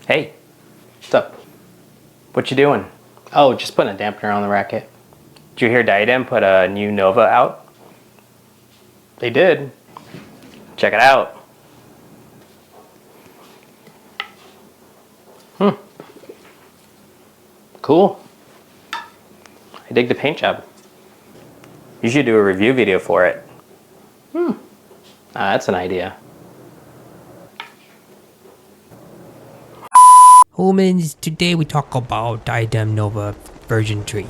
Hey, what's up? What you doing? Oh, just putting a dampener on the racket. Did you hear Diadem put a new Nova out? They did. Check it out. Cool. I dig the paint job. You should do a review video for it. That's an idea. Humans, today we talk about Diadem Nova version 3.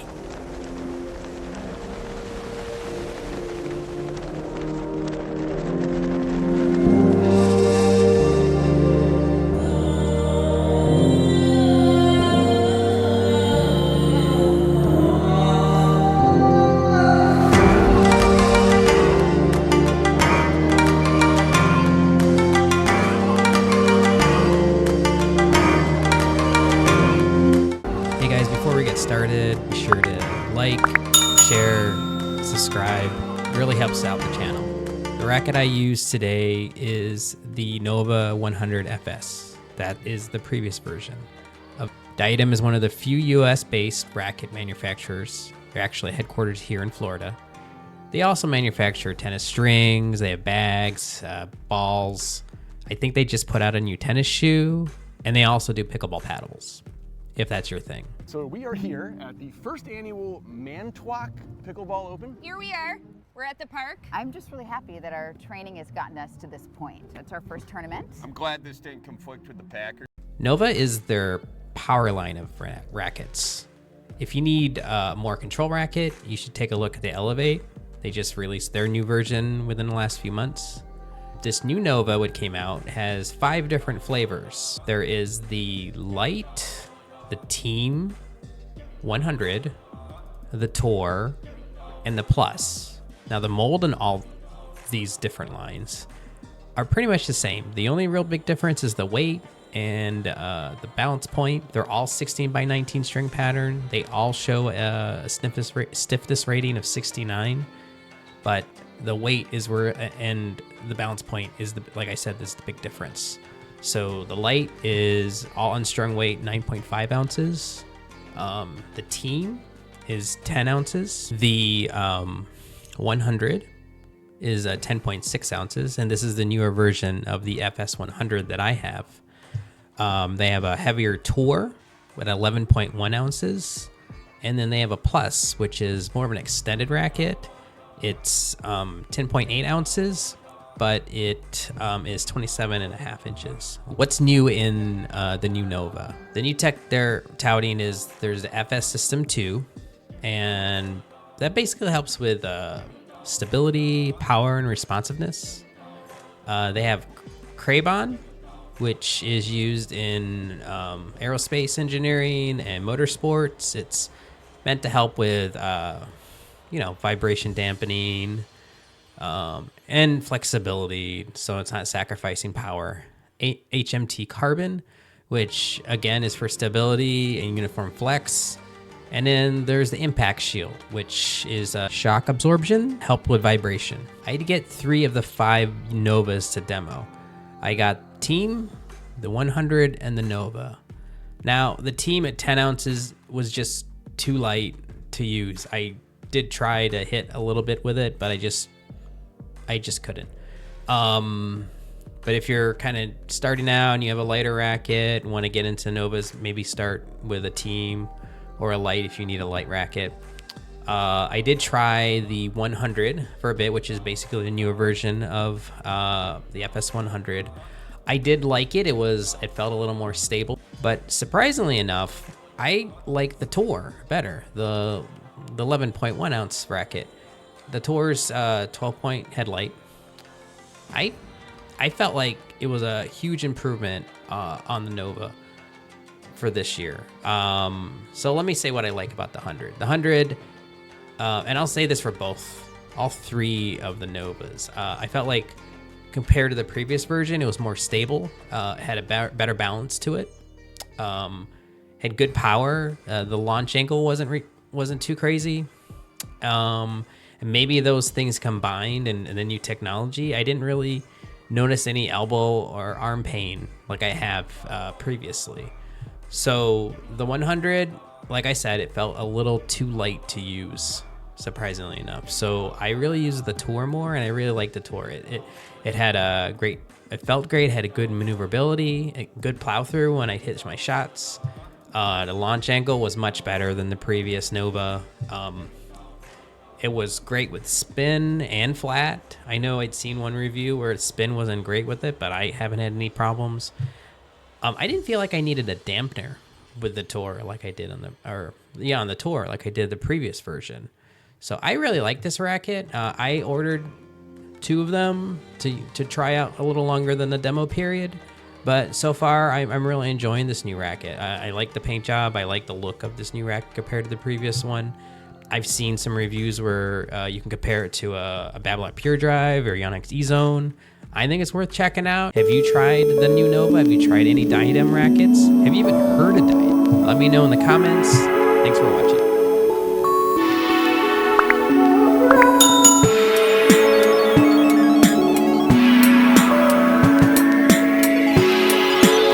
Hey guys, before we get started, be sure to like, share, subscribe. It really helps out the channel. The racket I use today is the Nova 100 FS. That is the previous version. Diadem is one of the few US-based racket manufacturers. They're actually headquartered here in Florida. They also manufacture tennis strings, they have bags, balls. I think they just put out a new tennis shoe, and they also do pickleball paddles, if that's your thing. So we are here at the first annual Mantuan Pickleball Open. Here we are. We're at the park. I'm just really happy that our training has gotten us to this point. It's our first tournament. I'm glad this didn't conflict with the Packers. Nova is their power line of rackets. If you need a more control racket, you should take a look at the Elevate. They just released their new version within the last few months. This new Nova, what came out, has 5 different flavors. There is the Light, the Team 100, the Tour, and the Plus. Now the mold in all these different lines are pretty much the same. The only real big difference is the weight and the balance point. They're all 16 by 19 string pattern. They all show a stiffness rating of 69, but the weight is where, and the balance point is like I said, this is the big difference. So the Light is all unstrung weight, 9.5 ounces. The Team is 10 ounces. The 100 is 10.6 ounces, and this is the newer version of the FS100 that I have. They have a heavier Tour with 11.1 ounces, and then they have a Plus, which is more of an extended racket. It's 10.8 ounces, but it is 27.5 inches. What's new in the new Nova? The new tech they're touting is there's the FS System 2, and that basically helps with stability, power, and responsiveness. They have Crayon, which is used in aerospace engineering and motorsports. It's meant to help with vibration dampening and flexibility, so it's not sacrificing power. HMT Carbon, which again is for stability and uniform flex. And then there's the Impact Shield, which is shock absorption, help with vibration. I had to get 3 of the 5 Novas to demo. I got Team, the 100, and the Nova. Now, the Team at 10 ounces was just too light to use. I did try to hit a little bit with it, but I just couldn't. But if you're kind of starting out and you have a lighter racket and want to get into Novas, maybe start with a Team or a Light if you need a light racket. I did try the 100 for a bit, which is basically the newer version of the FS100. I did like it. It felt a little more stable, but surprisingly enough, I like the Tour better. The 11.1 ounce racket. The Tour's 12-point headlight. I felt like it was a huge improvement on the Nova for this year. So let me say what I like about the 100. The 100, and I'll say this for all 3 of the Novas. I felt like compared to the previous version, it was more stable, had a better balance to it, had good power. The launch angle wasn't too crazy. And maybe those things combined and the new technology, I didn't really notice any elbow or arm pain like I have previously. So the 100, like I said, it felt a little too light to use, surprisingly enough. So I really used the Tour more, and I really liked the Tour. It had a great, it felt great, had a good maneuverability, a good plow through when I hit my shots. The launch angle was much better than the previous Nova. It was great with spin and flat. I know I'd seen one review where spin wasn't great with it, but I haven't had any problems. I didn't feel like I needed a dampener with the Tour like I did on the Tour like I did the previous version. So I really like this racket. I ordered 2 of them to try out a little longer than the demo period. But so far, I'm really enjoying this new racket. I like the paint job. I like the look of this new racket compared to the previous one. I've seen some reviews where you can compare it to a Babolat Pure Drive or Yonex E-Zone. I think it's worth checking out. Have you tried the new Nova? Have you tried any Diadem rackets? Have you even heard of Diadem? Let me know in the comments. Thanks for watching.